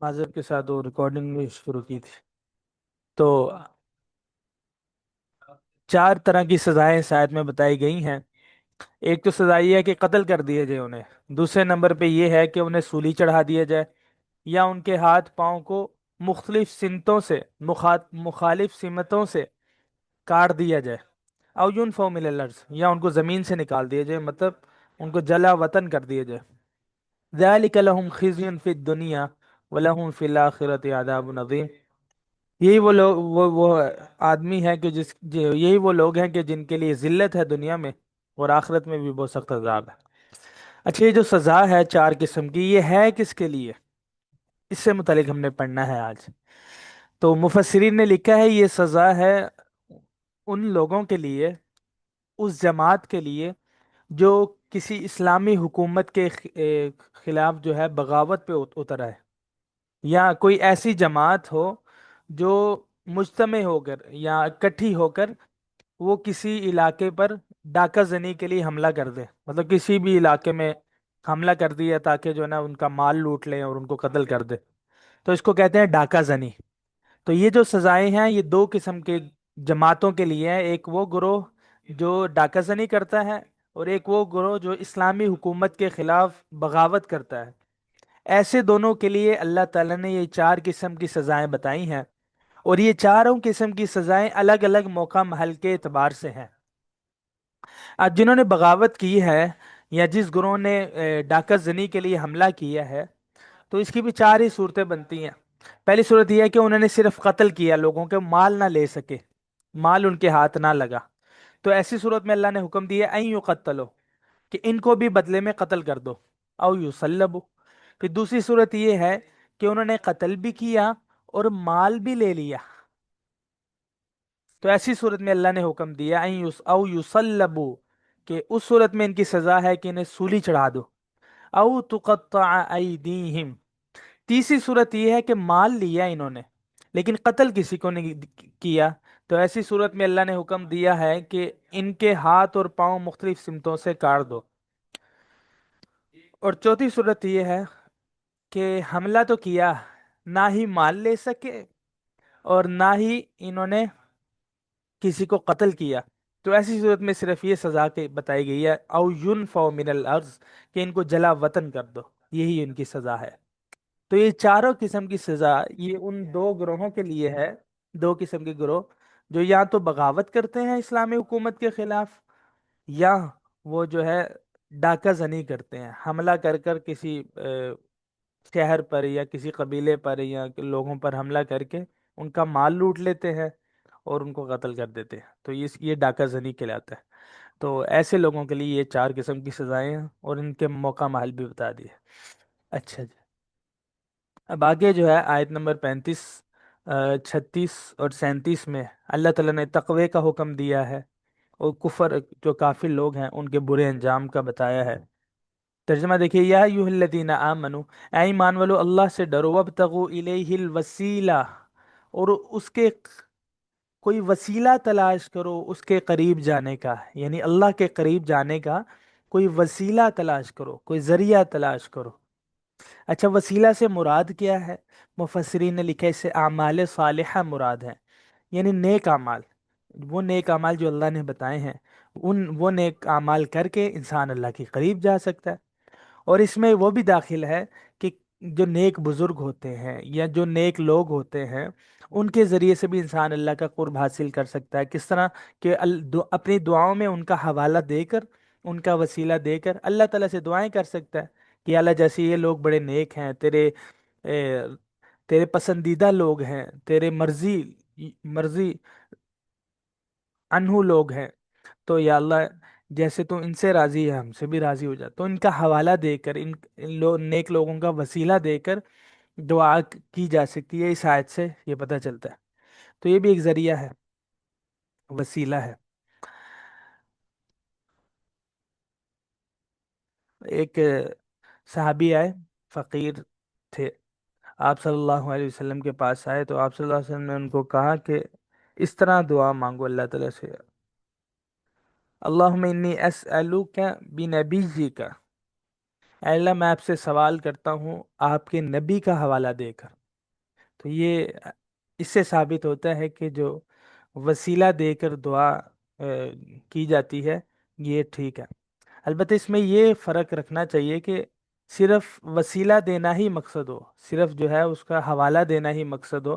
معذرت کے ساتھ وہ ریکارڈنگ بھی شروع کی تھی تو چار طرح کی سزائیں اس آیت میں بتائی گئی ہیں۔ ایک تو سزا یہ ہے کہ قتل کر دیے جائے انہیں۔ دوسرے نمبر پہ یہ ہے کہ انہیں سولی چڑھا دیا جائے، یا ان کے ہاتھ پاؤں کو مختلف سمتوں سے مخالف سمتوں سے کاٹ دیا جائے، او ینفوا من الارض، یا ان کو زمین سے نکال دیا جائے، مطلب ان کو جلا وطن کر دیا جائے۔ ذالک لہم خزی فی الدنیا ولہم فی الآخرۃ عذاب عظیم۔ یہی وہ لوگ وہ آدمی ہے کہ یہی وہ لوگ ہیں کہ جن کے لیے ذلت ہے دنیا میں، اور آخرت میں بھی بہت سخت عذاب ہے۔ اچھا، یہ جو سزا ہے چار قسم کی، یہ ہے کس کے لیے؟ اس سے متعلق ہم نے پڑھنا ہے آج۔ تو مفسرین نے لکھا ہے یہ سزا ہے ان لوگوں کے لیے، اس جماعت کے لیے جو کسی اسلامی حکومت کے خلاف جو ہے بغاوت پہ اترا ہے، یا کوئی ایسی جماعت ہو جو مجتمع ہو کر یا اکٹھی ہو کر وہ کسی علاقے پر ڈاکہ زنی کے لیے حملہ کر دے، مطلب کسی بھی علاقے میں حملہ کر دیا تاکہ جو ہے نا ان کا مال لوٹ لیں اور ان کو قتل کر دے، تو اس کو کہتے ہیں ڈاکہ زنی۔ تو یہ جو سزائیں ہیں یہ دو قسم کے جماعتوں کے لیے ہیں، ایک وہ گروہ جو ڈاکہ زنی کرتا ہے، اور ایک وہ گروہ جو اسلامی حکومت کے خلاف بغاوت کرتا ہے۔ ایسے دونوں کے لیے اللہ تعالیٰ نے یہ چار قسم کی سزائیں بتائی ہیں، اور یہ چاروں قسم کی سزائیں الگ الگ موقع محل کے اعتبار سے ہیں۔ اب جنہوں نے بغاوت کی ہے، یا جس گروہ نے ڈاکہ زنی کے لیے حملہ کیا ہے، تو اس کی بھی چار ہی صورتیں بنتی ہیں۔ پہلی صورت یہ ہے کہ انہوں نے صرف قتل کیا، لوگوں کے مال نہ لے سکے، مال ان کے ہاتھ نہ لگا، تو ایسی صورت میں اللہ نے حکم دیا این یقتلوا، کہ ان کو بھی بدلے میں قتل کر دو، او یصلبوا۔ پھر دوسری صورت یہ ہے کہ انہوں نے قتل بھی کیا اور مال بھی لے لیا، تو ایسی صورت میں اللہ نے حکم دیا او یصلبوا، کہ اس صورت میں ان کی سزا ہے کہ انہیں سولی چڑھا دو، او تقطع ایدیہم۔ تیسری صورت یہ ہے کہ مال لیا انہوں نے لیکن قتل کسی کو نہیں کیا، تو ایسی صورت میں اللہ نے حکم دیا ہے کہ ان کے ہاتھ اور پاؤں مختلف سمتوں سے کاٹ دو۔ اور چوتھی صورت یہ ہے کہ حملہ تو کیا، نہ ہی مال لے سکے اور نہ ہی انہوں نے کسی کو قتل کیا، تو ایسی صورت میں صرف یہ سزا کے بتائی گئی ہے او ینفوا من الارض، کہ ان کو جلا وطن کر دو، یہی ان کی سزا ہے۔ تو یہ چاروں قسم کی سزا یہ ان دو گروہوں کے لیے ہے، دو قسم کے گروہ جو یا تو بغاوت کرتے ہیں اسلامی حکومت کے خلاف، یا وہ جو ہے ڈاکہ زنی کرتے ہیں، حملہ کر کر کسی شہر پر یا کسی قبیلے پر یا لوگوں پر حملہ کر کے ان کا مال لوٹ لیتے ہیں اور ان کو قتل کر دیتے ہیں، تو یہ ڈاکہ زنی کہلاتا ہے۔ تو ایسے لوگوں کے لیے یہ چار قسم کی سزائیں ہیں، اور ان کے موقع محل بھی بتا دیے۔ اچھا جی، اب آگے جو ہے آیت نمبر 35، 36 اور 37 میں اللہ تعالیٰ نے تقوی کا حکم دیا ہے، اور کفر جو کافر لوگ ہیں ان کے برے انجام کا بتایا ہے۔ ترجمہ دیکھیے، یا ایھا الذین آمنو، اے ایمان والو اللہ سے ڈرو، وابتغوا الیہ الوسیلہ، اور اس کے کوئی وسیلہ تلاش کرو اس کے قریب جانے کا، یعنی اللہ کے قریب جانے کا کوئی وسیلہ تلاش کرو، کوئی ذریعہ تلاش کرو۔ اچھا، وسیلہ سے مراد کیا ہے؟ مفسرین نے لکھا ہے اس سے اعمال صالحہ مراد ہے، یعنی نیک اعمال، وہ نیک اعمال جو اللہ نے بتائے ہیں، وہ نیک اعمال کر کے انسان اللہ کے قریب جا سکتا ہے۔ اور اس میں وہ بھی داخل ہے کہ جو نیک بزرگ ہوتے ہیں یا جو نیک لوگ ہوتے ہیں ان کے ذریعے سے بھی انسان اللہ کا قرب حاصل کر سکتا ہے۔ کس طرح کہ اپنی دعاؤں میں ان کا حوالہ دے کر، ان کا وسیلہ دے کر اللہ تعالیٰ سے دعائیں کر سکتا ہے کہ اللہ جیسے یہ لوگ بڑے نیک ہیں، اے، تیرے پسندیدہ لوگ ہیں، تیرے مرضی مرضی انہو لوگ ہیں، تو یا اللہ جیسے تو ان سے راضی ہے ہم سے بھی راضی ہو جا، تو ان کا حوالہ دے کر نیک لوگوں کا وسیلہ دے کر دعا کی جا سکتی ہے۔ اس آیت سے یہ پتہ چلتا ہے، تو یہ بھی ایک ذریعہ ہے، وسیلہ ہے۔ ایک صحابی آئے، فقیر تھے، آپ صلی اللہ علیہ وسلم کے پاس آئے، تو آپ صلی اللہ علیہ وسلم نے ان کو کہا کہ اس طرح دعا مانگو اللہ تعالیٰ سے، اللہم انی اسألوک بنبیک، اے اللہ میں آپ سے سوال کرتا ہوں آپ کے نبی کا حوالہ دے کر۔ تو یہ اس سے ثابت ہوتا ہے کہ جو وسیلہ دے کر دعا کی جاتی ہے یہ ٹھیک ہے۔ البتہ اس میں یہ فرق رکھنا چاہیے کہ صرف وسیلہ دینا ہی مقصد ہو، صرف جو ہے اس کا حوالہ دینا ہی مقصد ہو،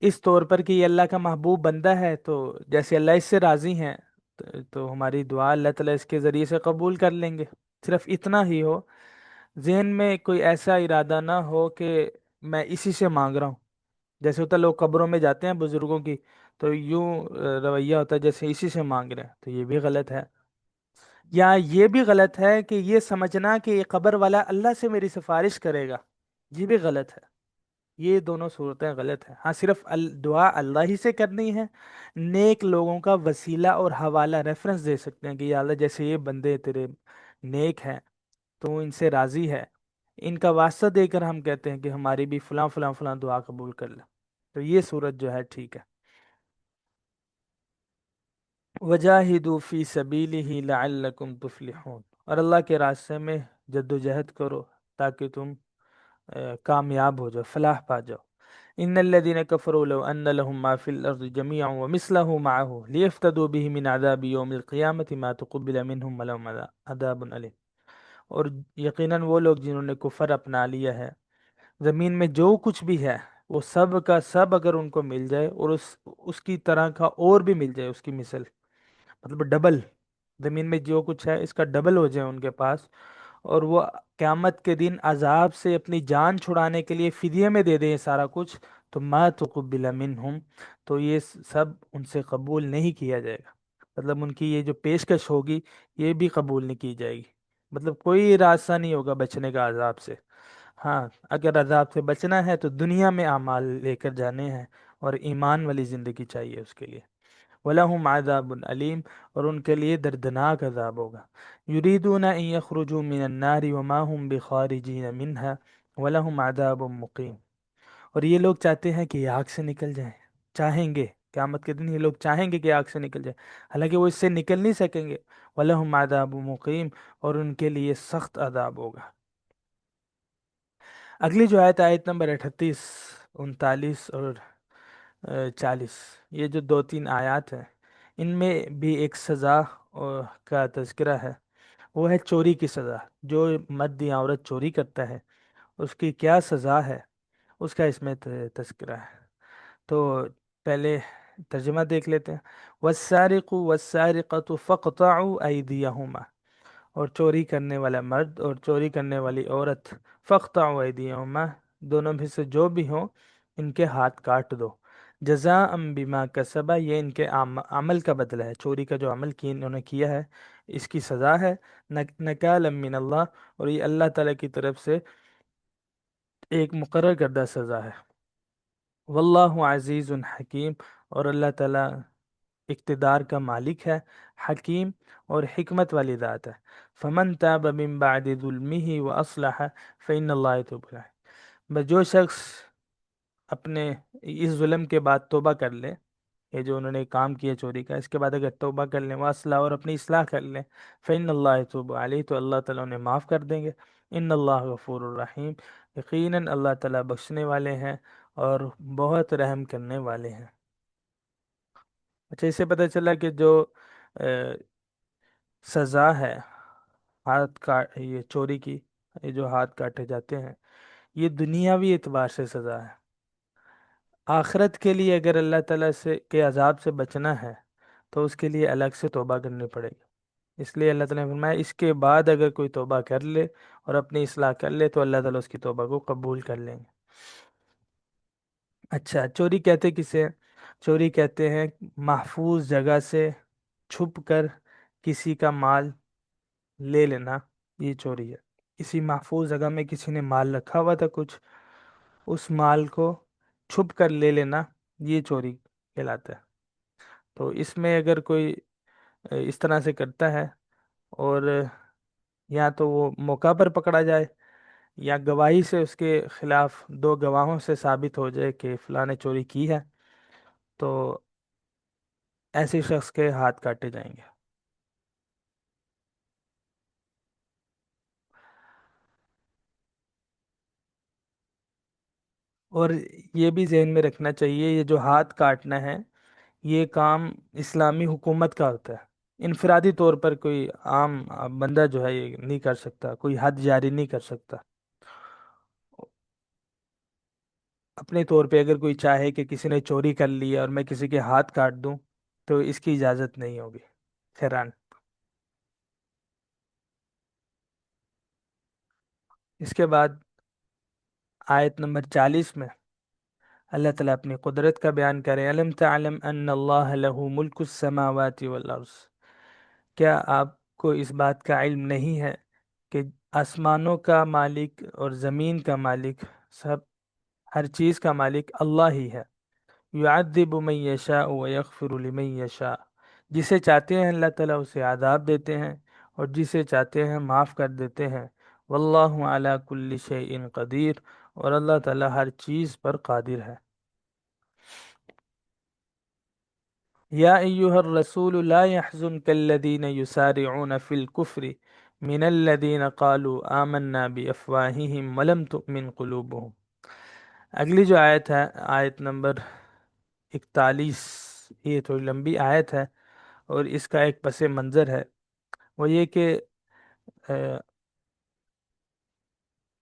اس طور پر کہ یہ اللہ کا محبوب بندہ ہے تو جیسے اللہ اس سے راضی ہیں تو ہماری دعا اللہ تعالیٰ اس کے ذریعے سے قبول کر لیں گے، صرف اتنا ہی ہو۔ ذہن میں کوئی ایسا ارادہ نہ ہو کہ میں اسی سے مانگ رہا ہوں، جیسے ہوتا ہے لوگ قبروں میں جاتے ہیں بزرگوں کی تو یوں رویہ ہوتا ہے جیسے اسی سے مانگ رہے ہیں، تو یہ بھی غلط ہے۔ یا یہ بھی غلط ہے کہ یہ سمجھنا کہ یہ قبر والا اللہ سے میری سفارش کرے گا، یہ بھی غلط ہے۔ یہ دونوں صورتیں غلط ہیں۔ ہاں صرف دعا اللہ ہی سے کرنی ہے، نیک لوگوں کا وسیلہ اور حوالہ ریفرنس دے سکتے ہیں کہ یا اللہ جیسے یہ بندے تیرے نیک ہیں تو ان سے راضی ہے، ان کا واسطہ دے کر ہم کہتے ہیں کہ ہماری بھی فلاں فلاں فلاں دعا قبول کر لے، تو یہ صورت جو ہے ٹھیک ہے۔ وجاہدوا فی سبیلہ لعلکم تفلحون، اور اللہ کے راستے میں جد و جہد کرو تاکہ تم کامیاب ہو جاؤ، فلاح پا جاؤ۔ ان الذين كفروا لو ان لهم ما في الارض جميعا ومثله معه ليفتدوا به من عذاب يوم القيامة ما تقبل منهم ولهم عذاب أليم۔ اور یقیناً وہ لوگ جنہوں نے کفر اپنا لیا ہے، زمین میں جو کچھ بھی ہے وہ سب کا سب اگر ان کو مل جائے اور اس کی طرح کا اور بھی مل جائے، اس کی مثل مطلب ڈبل، زمین میں جو کچھ ہے اس کا ڈبل ہو جائے ان کے پاس، اور وہ قیامت کے دن عذاب سے اپنی جان چھڑانے کے لیے فدیے میں دے دیں یہ سارا کچھ، تو ما تقبل منہم، تو یہ سب ان سے قبول نہیں کیا جائے گا، مطلب ان کی یہ جو پیشکش ہوگی یہ بھی قبول نہیں کی جائے گی، مطلب کوئی راستہ نہیں ہوگا بچنے کا عذاب سے۔ ہاں اگر عذاب سے بچنا ہے تو دنیا میں اعمال لے کر جانے ہیں، اور ایمان والی زندگی چاہیے اس کے لیے۔ وَلَهُمْ عَذَابٌ علیم، اور ان کے لیے دردناک عذاب ہوگا۔ یریدون ان یخرجوا من النار وما هم بخارجین منها وَلَهُمْ عَذَابٌ مقیم، اور یہ لوگ چاہتے ہیں کہ یہ آگ سے نکل جائیں، چاہیں گے قیامت کے دن یہ لوگ چاہیں گے کہ آگ سے نکل جائیں، حالانکہ وہ اس سے نکل نہیں سکیں گے۔ وَلَهُمْ عَذَابٌ مقیم، اور ان کے لیے سخت عذاب ہوگا۔ اگلی جو آیت، آیت نمبر 38، 39 اور 40، یہ جو دو تین آیات ہیں ان میں بھی ایک سزا کا تذکرہ ہے، وہ ہے چوری کی سزا۔ جو مرد یا عورت چوری کرتا ہے اس کی کیا سزا ہے، اس کا اس میں تذکرہ ہے۔ تو پہلے ترجمہ دیکھ لیتے ہیں۔ والسارق والسارقة فاقطعوا أيديهما، اور چوری کرنے والا مرد اور چوری کرنے والی عورت، فاقطعوا أيديهما، دونوں میں سے جو بھی ہوں ان کے ہاتھ کاٹ دو۔ جزاء بما کسبا، یہ ان کے عمل کا بدلہ ہے، چوری کا جو عمل کی انہوں نے کیا ہے اس کی سزا ہے۔ نکالا من اللہ، اور یہ اللہ تعالیٰ کی طرف سے ایک مقرر کردہ سزا ہے۔ واللہ عزیز حکیم، اور اللہ تعالیٰ اقتدار کا مالک ہے، حکیم اور حکمت والی ذات ہے۔ فمن تاب من بعد ظلمه واصلح فإن اللہ يتوب علیہ، بس جو شخص اپنے اس ظلم کے بعد توبہ کر لے، یہ جو انہوں نے کام کیا چوری کا، اس کے بعد اگر توبہ کر لیں واصلح، اور اپنی اصلاح کر لیں، فإن اللہ يتوب علیہ، تو اللہ تعالیٰ انہیں معاف کر دیں گے۔ ان اللہ غفور الرحیم، یقیناً اللہ تعالیٰ بخشنے والے ہیں اور بہت رحم کرنے والے ہیں۔ اچھا، اس سے پتہ چلا کہ جو اہ، سزا ہے ہاتھ کا یہ چوری کی، یہ جو ہاتھ کاٹے جاتے ہیں یہ دنیاوی اعتبار سے سزا ہے۔ آخرت کے لیے اگر اللہ تعالیٰ سے کے عذاب سے بچنا ہے تو اس کے لیے الگ سے توبہ کرنی پڑے گی، اس لیے اللہ تعالیٰ نے فرمایا اس کے بعد اگر کوئی توبہ کر لے اور اپنی اصلاح کر لے تو اللہ تعالیٰ اس کی توبہ کو قبول کر لیں گے۔ اچھا، چوری کہتے کسے؟ چوری کہتے ہیں محفوظ جگہ سے چھپ کر کسی کا مال لے لینا، یہ چوری ہے۔ کسی محفوظ جگہ میں کسی نے مال رکھا ہوا تھا کچھ، اس مال کو چھپ کر لے لینا، یہ چوری کہلاتا ہے۔ تو اس میں اگر کوئی اس طرح سے کرتا ہے اور یا تو وہ موقع پر پکڑا جائے یا گواہی سے اس کے خلاف دو گواہوں سے ثابت ہو جائے کہ فلاں نے چوری کی ہے، تو ایسے شخص کے ہاتھ کاٹے جائیں گے۔ اور یہ بھی ذہن میں رکھنا چاہیے، یہ جو ہاتھ کاٹنا ہے یہ کام اسلامی حکومت کا ہوتا ہے، انفرادی طور پر کوئی عام بندہ جو ہے یہ نہیں کر سکتا، کوئی حد جاری نہیں کر سکتا۔ اپنے طور پہ اگر کوئی چاہے کہ کسی نے چوری کر لی ہے اور میں کسی کے ہاتھ کاٹ دوں تو اس کی اجازت نہیں ہوگی، خیران۔ اس کے بعد آیت نمبر 40 میں اللہ تعالیٰ اپنی قدرت کا بیان کرے، علم تعلم ان اللہ لہ ملک السماوات والارض، کیا آپ کو اس بات کا علم نہیں ہے کہ آسمانوں کا مالک اور زمین کا مالک، سب ہر چیز کا مالک اللہ ہی ہے۔ یعذب من یشاء ویغفر لمن یشاء، جسے چاہتے ہیں اللہ تعالیٰ اسے عذاب دیتے ہیں اور جسے چاہتے ہیں معاف کر دیتے ہیں۔ واللہ علی کل شیء قدیر، اور اللہ تعالیٰ ہر چیز پر قادر ہے۔ یا ایہا الرسول لا يحزنک الذین یسارعون فی الکفر من الذین قالوا آمنا بافواہہم ولم تؤمن قلوبہم۔ اگلی جو آیت ہے، آیت نمبر 41، یہ تھوڑی لمبی آیت ہے اور اس کا ایک پس منظر ہے، وہ یہ کہ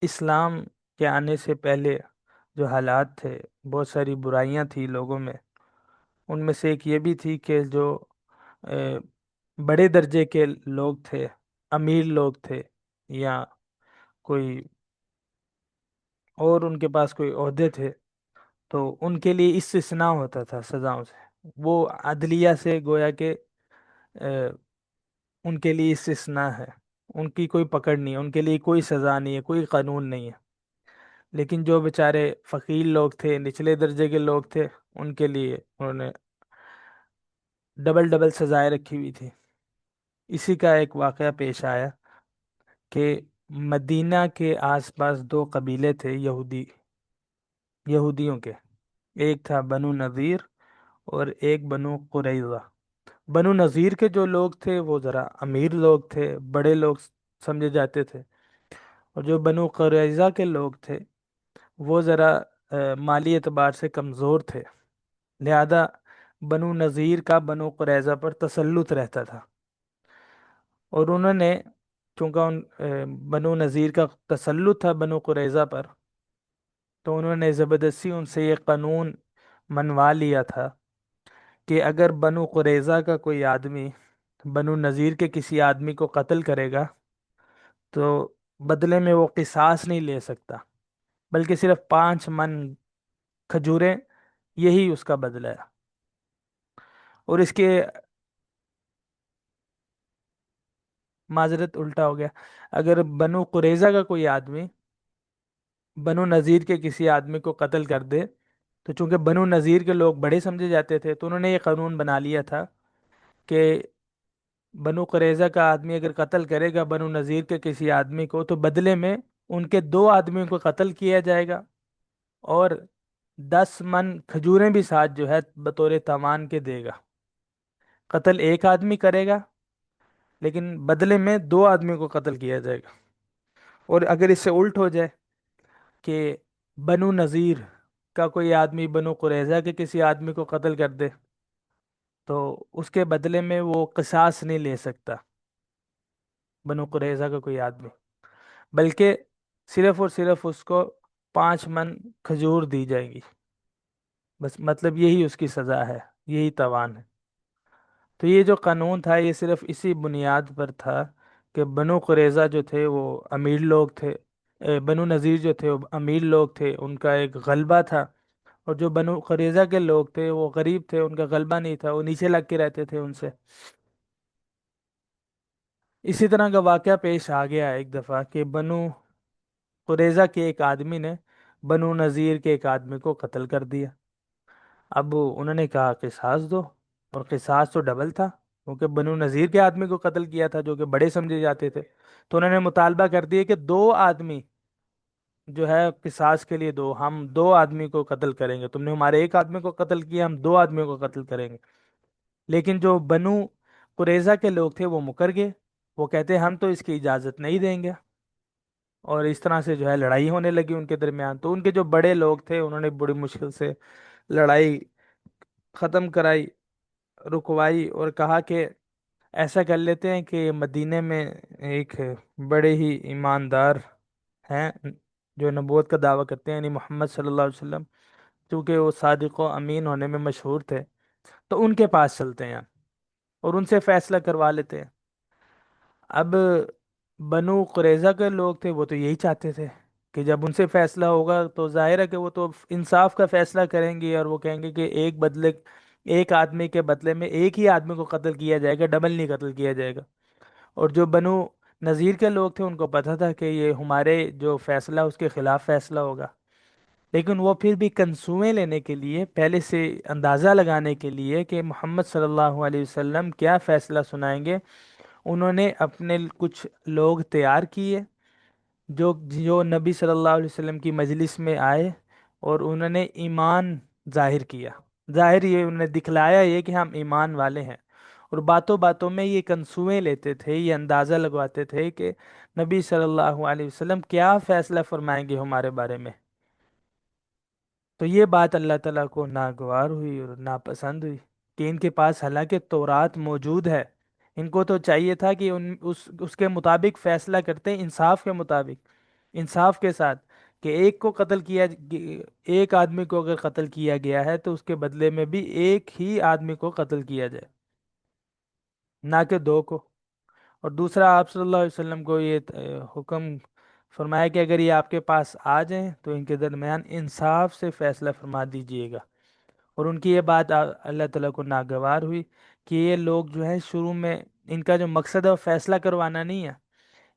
اسلام کے آنے سے پہلے جو حالات تھے، بہت ساری برائیاں تھیں لوگوں میں، ان میں سے ایک یہ بھی تھی کہ جو اے، بڑے درجے کے لوگ تھے، امیر لوگ تھے، یا کوئی اور ان کے پاس کوئی عہدے تھے، تو ان کے لیے استثناء ہوتا تھا سزاؤں سے، وہ عدلیہ سے گویا کہ اے، ان کے لیے استثناء ہے، ان کی کوئی پکڑ نہیں ہے، ان کے لیے کوئی سزا نہیں ہے، کوئی قانون نہیں ہے۔ لیکن جو بیچارے فقیر لوگ تھے، نچلے درجے کے لوگ تھے، ان کے لیے انہوں نے ڈبل ڈبل سزائیں رکھی ہوئی تھی۔ اسی کا ایک واقعہ پیش آیا کہ مدینہ کے آس پاس دو قبیلے تھے یہودیوں کے، ایک تھا بنو نذیر اور ایک بنو قریظہ۔ بنو نذیر کے جو لوگ تھے وہ ذرا امیر لوگ تھے، بڑے لوگ سمجھے جاتے تھے، اور جو بنو قریظہ کے لوگ تھے وہ ذرا مالی اعتبار سے کمزور تھے، لہذا بنو نذیر کا بنو قریظہ پر تسلط رہتا تھا، اور انہوں نے چونکہ بنو نذیر کا تسلط تھا بنو قریظہ پر، تو انہوں نے زبردستی ان سے یہ قانون منوا لیا تھا کہ اگر بنو قریظہ کا کوئی آدمی بنو نذیر کے کسی آدمی کو قتل کرے گا تو بدلے میں وہ قصاص نہیں لے سکتا، بلکہ صرف 5 من کھجوریں، یہی اس کا بدلہ ہے۔ اور اس کے معذرت الٹا ہو گیا، اگر بنو قریظہ کا کوئی آدمی بنو نذیر کے کسی آدمی کو قتل کر دے، تو چونکہ بنو نذیر کے لوگ بڑے سمجھے جاتے تھے تو انہوں نے یہ قانون بنا لیا تھا کہ بنو قریظہ کا آدمی اگر قتل کرے گا بنو نذیر کے کسی آدمی کو تو بدلے میں ان کے 2 آدمیوں کو قتل کیا جائے گا، اور 10 من کھجوریں بھی ساتھ جو ہے بطور تاوان کے دے گا۔ قتل ایک آدمی کرے گا لیکن بدلے میں 2 آدمیوں کو قتل کیا جائے گا۔ اور اگر اس سے الٹ ہو جائے کہ بنو نذیر کا کوئی آدمی بنو قریظہ کے کسی آدمی کو قتل کر دے تو اس کے بدلے میں وہ قصاص نہیں لے سکتا بنو قریظہ کا کوئی آدمی، بلکہ صرف اور صرف اس کو 5 من کھجور دی جائے گی، بس مطلب یہی اس کی سزا ہے، یہی توان ہے۔ تو یہ جو قانون تھا یہ صرف اسی بنیاد پر تھا کہ بنو قریظہ جو تھے وہ امیر لوگ تھے، بنو نذیر جو تھے وہ امیر لوگ تھے، ان کا ایک غلبہ تھا، اور جو بنو قریظہ کے لوگ تھے وہ غریب تھے، ان کا غلبہ نہیں تھا، وہ نیچے لگ کے رہتے تھے ان سے۔ اسی طرح کا واقعہ پیش آ گیا ایک دفعہ کہ بنو قریظہ کے ایک آدمی نے بنو نذیر کے ایک آدمی کو قتل کر دیا۔ اب انہوں نے کہا قصاص دو، اور قصاص تو ڈبل تھا کیونکہ بنو نذیر کے آدمی کو قتل کیا تھا جو کہ بڑے سمجھے جاتے تھے، تو انہوں نے مطالبہ کر دیا کہ 2 آدمی جو ہے قصاص کے لیے دو، ہم 2 آدمی کو قتل کریں گے، تم نے ہمارے ایک آدمی کو قتل کیا، ہم 2 آدمیوں کو قتل کریں گے۔ لیکن جو بنو قریظہ کے لوگ تھے وہ مکر گئے، وہ کہتے ہم تو اس کی اجازت نہیں دیں گے۔ اور اس طرح سے جو ہے لڑائی ہونے لگی ان کے درمیان، تو ان کے جو بڑے لوگ تھے انہوں نے بڑی مشکل سے لڑائی ختم کرائی، رکوائی، اور کہا کہ ایسا کر لیتے ہیں کہ مدینے میں ایک بڑے ہی ایماندار ہیں جو نبوت کا دعویٰ کرتے ہیں، یعنی محمد صلی اللہ علیہ وسلم، کیونکہ وہ صادق و امین ہونے میں مشہور تھے، تو ان کے پاس چلتے ہیں اور ان سے فیصلہ کروا لیتے ہیں۔ اب بنو قریظہ کے لوگ تھے، وہ تو یہی چاہتے تھے کہ جب ان سے فیصلہ ہوگا تو ظاہر ہے کہ وہ تو انصاف کا فیصلہ کریں گے، اور وہ کہیں گے کہ ایک آدمی کے بدلے میں ایک ہی آدمی کو قتل کیا جائے گا، ڈبل نہیں قتل کیا جائے گا۔ اور جو بنو نذیر کے لوگ تھے ان کو پتہ تھا کہ یہ ہمارے جو فیصلہ اس کے خلاف فیصلہ ہوگا، لیکن وہ پھر بھی کنسویں لینے کے لیے، پہلے سے اندازہ لگانے کے لیے کہ محمد صلی اللہ علیہ وسلم کیا فیصلہ سنائیں گے، انہوں نے اپنے کچھ لوگ تیار کیے جو جو نبی صلی اللہ علیہ وسلم کی مجلس میں آئے، اور انہوں نے ایمان ظاہر کیا، ظاہر یہ انہوں نے دکھلایا یہ کہ ہم ایمان والے ہیں، اور باتوں باتوں میں یہ کنسویں لیتے تھے، یہ اندازہ لگواتے تھے کہ نبی صلی اللہ علیہ وسلم کیا فیصلہ فرمائیں گے ہمارے بارے میں۔ تو یہ بات اللہ تعالیٰ کو ناگوار ہوئی اور ناپسند ہوئی کہ ان کے پاس حالانکہ تورات موجود ہے، ان کو تو چاہیے تھا کہ اس کے مطابق فیصلہ کرتے، انصاف کے مطابق، انصاف کے ساتھ، کہ ایک آدمی کو اگر قتل کیا گیا ہے تو اس کے بدلے میں بھی ایک ہی آدمی کو قتل کیا جائے، نہ کہ دو کو۔ اور دوسرا، آپ صلی اللہ علیہ وسلم کو یہ حکم فرمایا کہ اگر یہ آپ کے پاس آ جائیں تو ان کے درمیان انصاف سے فیصلہ فرما دیجئے گا۔ اور ان کی یہ بات اللہ تعالیٰ کو ناگوار ہوئی کہ یہ لوگ جو ہیں شروع میں، ان کا جو مقصد ہے وہ فیصلہ کروانا نہیں ہے،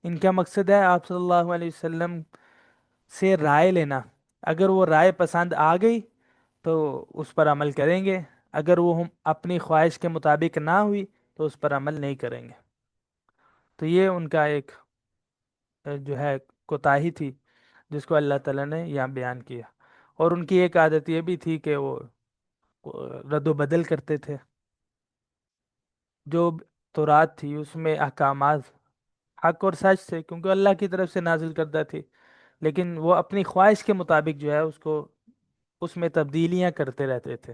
ان کا مقصد ہے آپ صلی اللہ علیہ وسلم سے رائے لینا۔ اگر وہ رائے پسند آ گئی تو اس پر عمل کریں گے، اگر وہ ہم اپنی خواہش کے مطابق نہ ہوئی تو اس پر عمل نہیں کریں گے۔ تو یہ ان کا ایک جو ہے کوتاہی تھی جس کو اللہ تعالیٰ نے یہاں بیان کیا۔ اور ان کی ایک عادت یہ بھی تھی کہ وہ رد و بدل کرتے تھے، جو تورات تھی اس میں احکامات حق اور سچ تھے کیونکہ اللہ کی طرف سے نازل کردہ تھی، لیکن وہ اپنی خواہش کے مطابق جو ہے اس میں تبدیلیاں کرتے رہتے تھے۔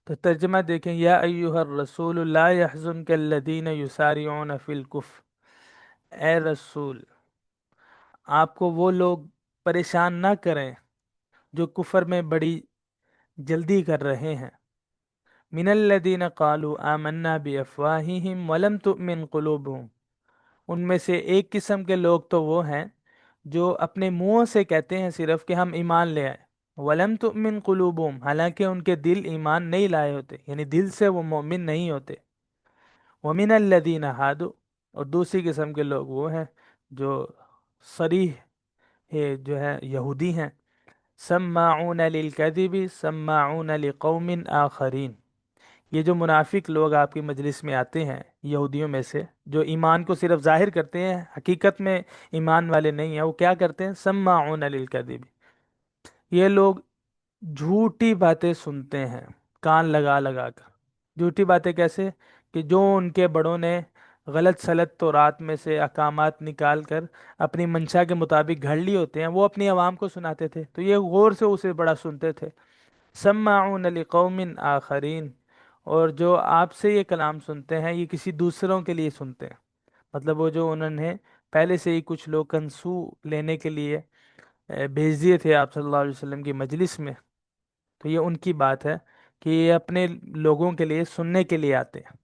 تو ترجمہ دیکھیں، یا ایہا الرسول لا يحزنک الذین یسارعون فی الکفر، اے رسول آپ کو وہ لوگ پریشان نہ کریں جو کفر میں بڑی جلدی کر رہے ہیں، من الذین قالوا آمنا بافواہہم ولم تؤمن قلوبہم، ان میں سے ایک قسم کے لوگ تو وہ ہیں جو اپنے منہوں سے کہتے ہیں صرف کہ ہم ایمان لے آئے، ولم تؤمن قلوبہم، حالانکہ ان کے دل ایمان نہیں لائے ہوتے، یعنی دل سے وہ مومن نہیں ہوتے۔ ومن الذین ہادوا، اور دوسری قسم کے لوگ وہ ہیں جو صریح جو ہے یہودی ہیں، سماعون للکذب سماعون لقوم آخرین، یہ جو منافق لوگ آپ کی مجلس میں آتے ہیں یہودیوں میں سے، جو ایمان کو صرف ظاہر کرتے ہیں حقیقت میں ایمان والے نہیں ہیں، وہ کیا کرتے ہیں؟ سماعون للکذب، یہ لوگ جھوٹی باتیں سنتے ہیں کان لگا لگا کر۔ جھوٹی باتیں کیسے؟ کہ جو ان کے بڑوں نے غلط سلط تو رات میں سے احکامات نکال کر اپنی منشا کے مطابق گھڑ لی ہوتے ہیں، وہ اپنی عوام کو سناتے تھے، تو یہ غور سے اسے بڑا سنتے تھے۔ سماعون لقوم آخرین، اور جو آپ سے یہ کلام سنتے ہیں یہ کسی دوسروں کے لیے سنتے ہیں، مطلب وہ جو انہوں نے پہلے سے ہی کچھ لوگ کنسو لینے کے لیے بھیج دیے تھے آپ صلی اللہ علیہ وسلم کی مجلس میں، تو یہ ان کی بات ہے کہ یہ اپنے لوگوں کے لیے سننے کے لیے آتے ہیں۔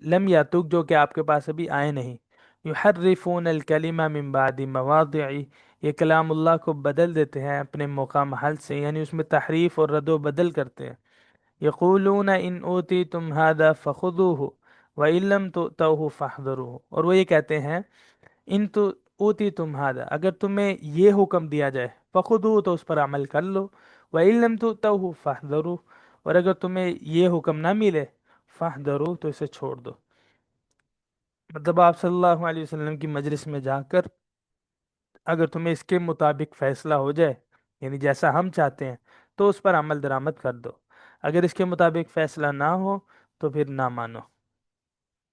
لم یاتوک، جو کہ آپ کے پاس ابھی آئے نہیں، یحرفون الکلمہ من بعد مواضعی، یہ کلام اللہ کو بدل دیتے ہیں اپنے موقع محل سے، یعنی اس میں تحریف اور رد و بدل کرتے ہیں۔ یقولون ان اوتیتم هذا فخذوه وان لم تؤتوه فاحذروه، اور وہ یہ کہتے ہیں ان تو اوتی تم ہادا، اگر تمہیں یہ حکم دیا جائے فخذو تو اس پر عمل کر لو، وَإِن لَّمْ تُؤْتَوْهُ فَاحْذَرُوا، اور اگر تمہیں یہ حکم نہ ملے فاحذروا تو اسے چھوڑ دو۔ مطلب آپ صلی اللہ علیہ وسلم کی مجلس میں جا کر اگر تمہیں اس کے مطابق فیصلہ ہو جائے، یعنی جیسا ہم چاہتے ہیں، تو اس پر عمل درآمد کر دو، اگر اس کے مطابق فیصلہ نہ ہو تو پھر نہ مانو۔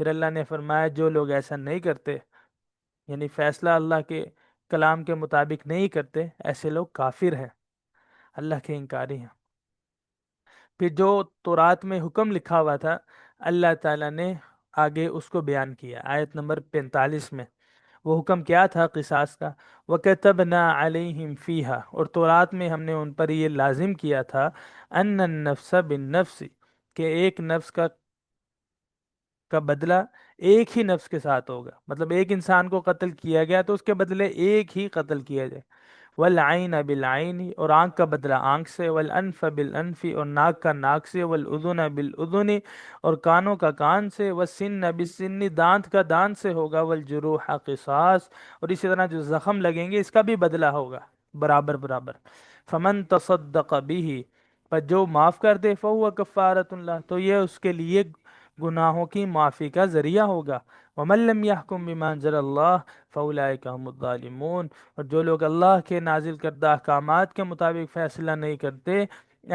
پھر اللہ نے فرمایا جو لوگ ایسا نہیں کرتے، یعنی فیصلہ اللہ کے کلام کے مطابق نہیں کرتے، ایسے لوگ کافر ہیں، اللہ کے انکاری ہیں۔ پھر جو تورات میں حکم لکھا ہوا تھا، اللہ تعالیٰ نے آگے اس کو بیان کیا آیت نمبر 45 میں۔ وہ حکم کیا تھا قصاص کا؟ وَكَتَبْنَا عَلَيْهِمْ فِيهَا، اور تورات میں ہم نے ان پر یہ لازم کیا تھا، أَنَّ النَّفْسَ بِالنَّفْسِ، کہ ایک نفس کا بدلہ ایک ہی نفس کے ساتھ ہوگا، مطلب ایک انسان کو قتل کیا گیا تو اس کے بدلے ایک ہی قتل کیا جائے۔ والعین بالعین، اور آنکھ کا بدلہ آنکھ سے، والانف بالانف، اور ناک کا ناک سے، والاذن بالاذن، اور کانوں کا کان سے، والسن بالسن، دانت کا دانت سے ہوگا، والجروح قصاص، اور اسی طرح جو زخم لگیں گے اس کا بھی بدلہ ہوگا برابر برابر۔ فمن تصدق به، پر جو معاف کر دے، فہو کفارۃ اللہ، تو یہ اس کے لیے گناہوں کی معافی کا ذریعہ ہوگا۔ ومن لم يحكم بما انزل اللہ فاولئک هم الظالمون، اور جو لوگ اللہ کے نازل کردہ احکامات کے مطابق فیصلہ نہیں کرتے،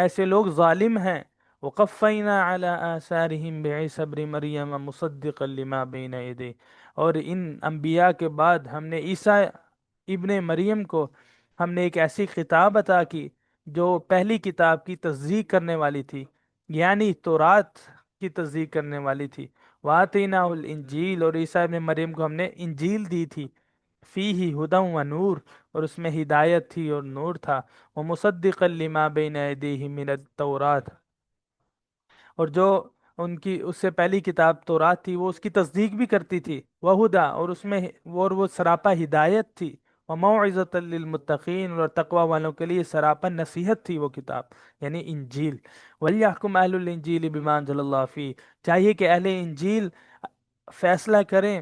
ایسے لوگ ظالم ہیں۔ وقفینا علی آثارہم بعیسی ابن مریم مصدقا لما بین یدیہ، اور ان انبیاء کے بعد ہم نے عیسیٰ ابن مریم کو ہم نے ایک ایسی خطاب عطا کی جو پہلی کتاب کی تصدیق کرنے والی تھی، یعنی تورات کی تصدیق کرنے والی تھی۔ وَآتَيْنَاهُ الْإِنْجِيلَ، اور عیسیٰ ابن مریم کو ہم نے انجیل دی تھی، فیہ ہدی و نور، اور اس میں ہدایت تھی اور نور تھا، ومصدقا لما بین ایدیہ من التورات، اور جو ان کی اس سے پہلی کتاب تورات تھی وہ اس کی تصدیق بھی کرتی تھی، وہدا، اور اس میں وہ سراپا ہدایت تھی، وموعظۃ للمتقین، اور تقوی والوں کے لیے سراپا نصیحت تھی وہ کتاب، یعنی انجیل۔ ولیحکم اہل الانجیل بما انزل اللہ فیہ، چاہیے کہ اہل انجیل فیصلہ کریں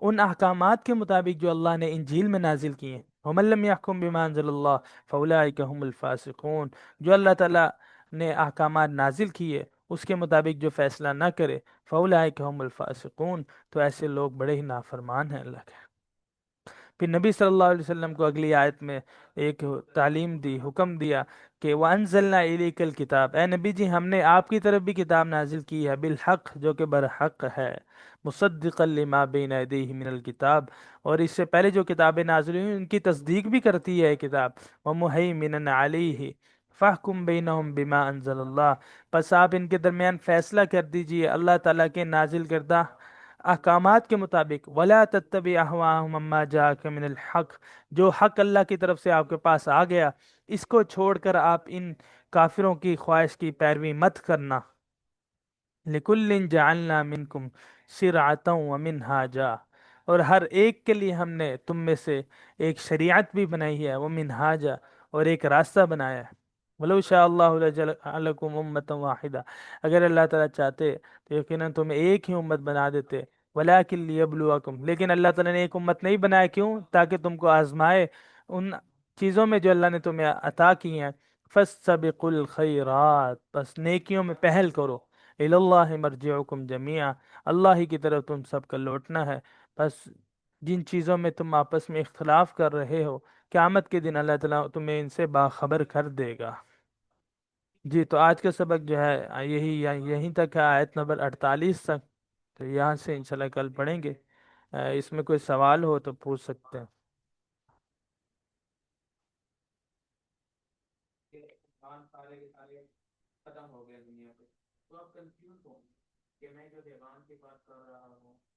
ان احکامات کے مطابق جو اللہ نے انجیل میں نازل کیے ہیں۔ ومن لم يحكم بما انزل اللہ فاولئک هم الفاسقون، جو اللہ تعالیٰ نے احکامات نازل کیے اس کے مطابق جو فیصلہ نہ کرے، فاولئک هم الفاسقون، تو ایسے لوگ بڑے ہی نافرمان ہیں اللہ کے۔ پھر نبی صلی اللہ علیہ وسلم کو اگلی آیت میں ایک تعلیم دی، حکم دیا کہ وَأَنزَلْنَا إِلَيْكَ الْكِتَابَ، اے نبی جی ہم نے آپ کی طرف بھی کتاب نازل کی ہے، بالحق، جو کہ برحق ہے، مصدقا لما بین یدیہ من الکتاب، اور اس سے پہلے جو کتابیں نازل ہوئی ان کی تصدیق بھی کرتی ہے یہ کتاب، وَمُهَيْمِنًا عَلَيْهِ فَاحْكُم بَيْنَهُم بِمَا أَنزَلَ اللَّهُ، پس آپ ان کے درمیان فیصلہ کر دیجئے اللہ تعالیٰ کے نازل کردہ احکامات کے مطابق، ولا تتبع اهواءهم عما جاءك من الحق، جو حق اللہ کی طرف سے آپ کے پاس آ گیا اس کو چھوڑ کر آپ ان کافروں کی خواہش کی پیروی مت کرنا۔ لِكُلٍّ جَعَلْنَا مِنْكُمْ شِرْعَةً وَمِنْهَاجًا، اور ہر ایک کے لیے ہم نے تم میں سے ایک شریعت بھی بنائی ہے، وَمِنْهَاجًا، اور ایک راستہ بنایا ہے۔ وَلَوْ شَاءَ اللَّهُ لَجَعَلَكُمْ أُمَّةً وَاحِدَةً، اگر اللہ تعالیٰ چاہتے تو یقیناً تمہیں ایک ہی امت بنا دیتے، وَلَٰكِن لِيَبْلُوَكُمْ، لیکن اللہ تعالیٰ نے ایک امت نہیں بنایا، کیوں؟ تاکہ تم کو آزمائے ان چیزوں میں جو اللہ نے تمہیں عطا کی ہیں۔ فَاسْتَبِقُوا الْخَيْرَاتِ، بس نیکیوں میں پہل کرو، الی اللہ مرجعکم جمیعا، اللہ ہی کی طرف تم سب کا لوٹنا ہے۔ بس جن چیزوں میں تم آپس میں اختلاف کر رہے ہو، قیامت کے دن اللہ تعالیٰ تمہیں ان سے باخبر کر دے گا۔ جی تو آج کا سبق جو ہے یہیں تک ہے، آیت نمبر 48 تک، تو یہاں سے انشاءاللہ کل پڑھیں گے۔ اس میں کوئی سوال ہو تو پوچھ سکتے ہیں۔ سارے ختم ہو گئے دنیا پہ، تو اب کنفیوز ہوں کہ میں جو دیوان کی بات کر رہا ہوں